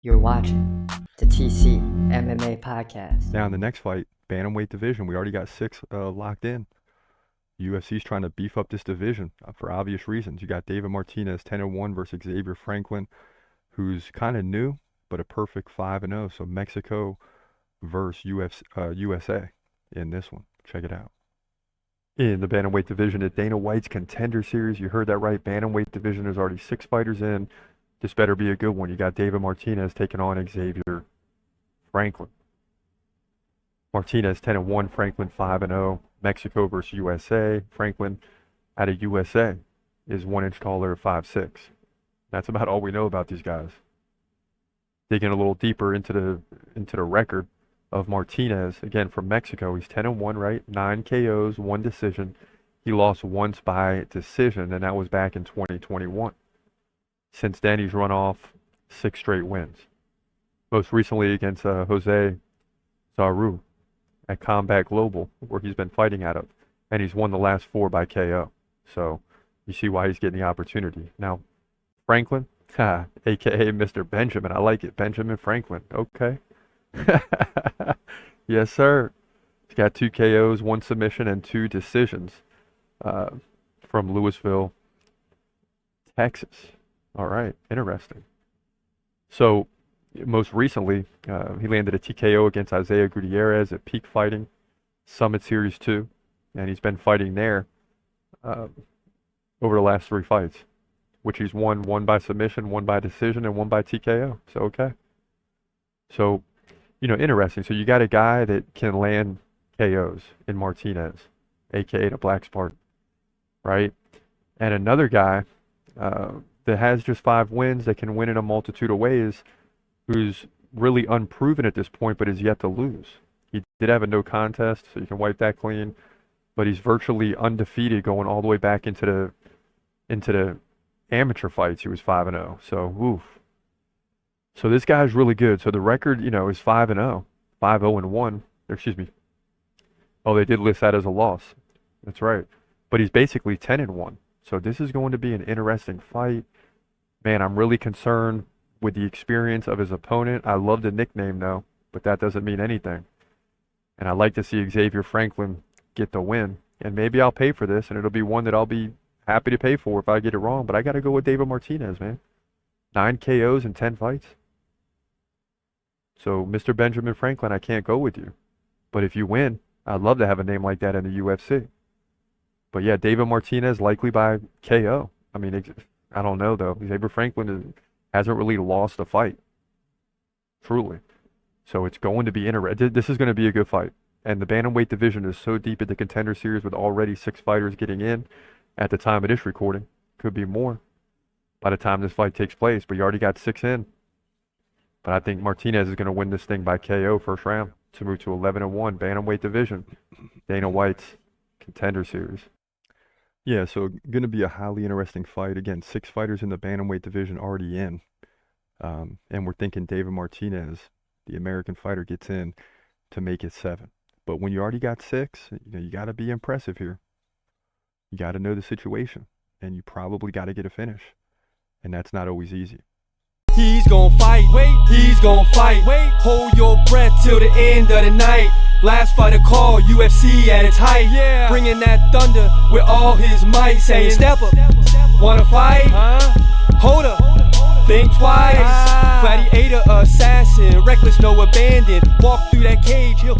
You're watching the TC MMA podcast. Now in the next fight, bantamweight division, we already got 6 locked in. UFC's trying to beef up this division for obvious reasons. You got David Martinez 10-1 versus Xavier Franklin, who's kind of new, but a perfect 5-0. So Mexico versus USA in this one. Check it out. In the bantamweight division at Dana White's Contender Series, you heard that right. Bantamweight division, there's already 6 fighters in. This better be a good one. You got David Martinez taking on Xavier Franklin. Martinez 10-1, Franklin 5-0. Mexico versus USA. Franklin out of USA is 1 inch taller at 5'6". That's about all we know about these guys. Digging a little deeper into the record of Martinez, again from Mexico, he's 10-1, right? 9 KOs, 1 decision. He lost once by decision, and that was back in 2021. Since then, he's run off 6 straight wins. Most recently against Jose Zaru at Combat Global, where he's been fighting out of. And he's won the last 4 by KO. So you see why he's getting the opportunity. Now, Franklin, a.k.a. Mr. Benjamin. I like it. Benjamin Franklin. Okay. Yes, sir. He's got 2 KOs, 1 submission, and 2 decisions from Louisville, Texas. All right, interesting. So, most recently, he landed a TKO against Isaiah Gutierrez at Peak Fighting, Summit Series 2, and he's been fighting there over the last 3 fights, which he's won 1 by submission, 1 by decision, and 1 by TKO. So, okay. So, interesting. So, you got a guy that can land KOs in Martinez, a.k.a. the Black Spartan, right? And another guy that has just 5 wins, that can win in a multitude of ways, who's really unproven at this point, but is yet to lose. He did have a no contest, so you can wipe that clean, but he's virtually undefeated going all the way back into the amateur fights. He was 5-0. So, oof. So this guy's really good. So the record, is 5-0, 5-0-1. Excuse me. Oh, they did list that as a loss. That's right. But he's basically 10-1. So this is going to be an interesting fight. Man, I'm really concerned with the experience of his opponent. I love the nickname, though, but that doesn't mean anything. And I'd like to see Xavier Franklin get the win. And maybe I'll pay for this, and it'll be one that I'll be happy to pay for if I get it wrong. But I got to go with David Martinez, man. 9 KOs in 10 fights. So, Mr. Benjamin Franklin, I can't go with you. But if you win, I'd love to have a name like that in the UFC. But yeah, David Martinez likely by KO. I mean, I don't know, though. Xavier Franklin hasn't really lost a fight. Truly. So it's going to be interesting. This is going to be a good fight. And the bantamweight division is so deep at the Contender Series with already 6 fighters getting in at the time of this recording. Could be more by the time this fight takes place. But you already got 6 in. But I think Martinez is going to win this thing by KO first round to move to 11-1 bantamweight division. Dana White's Contender Series. Yeah, so going to be a highly interesting fight. Again, 6 fighters in the bantamweight division already in. And we're thinking David Martinez, the American fighter, gets in to make it 7. But when you already got 6, you got to be impressive here. You got to know the situation. And you probably got to get a finish. And that's not always easy. He's gon' fight, he's gon' fight. Hold your breath till the end of the night. Last fighter call, UFC at its height. Bringing that thunder with all his might. Saying, step up, wanna fight? Hold up, think twice. Gladiator assassin, reckless, no abandon. Walk through that cage, he'll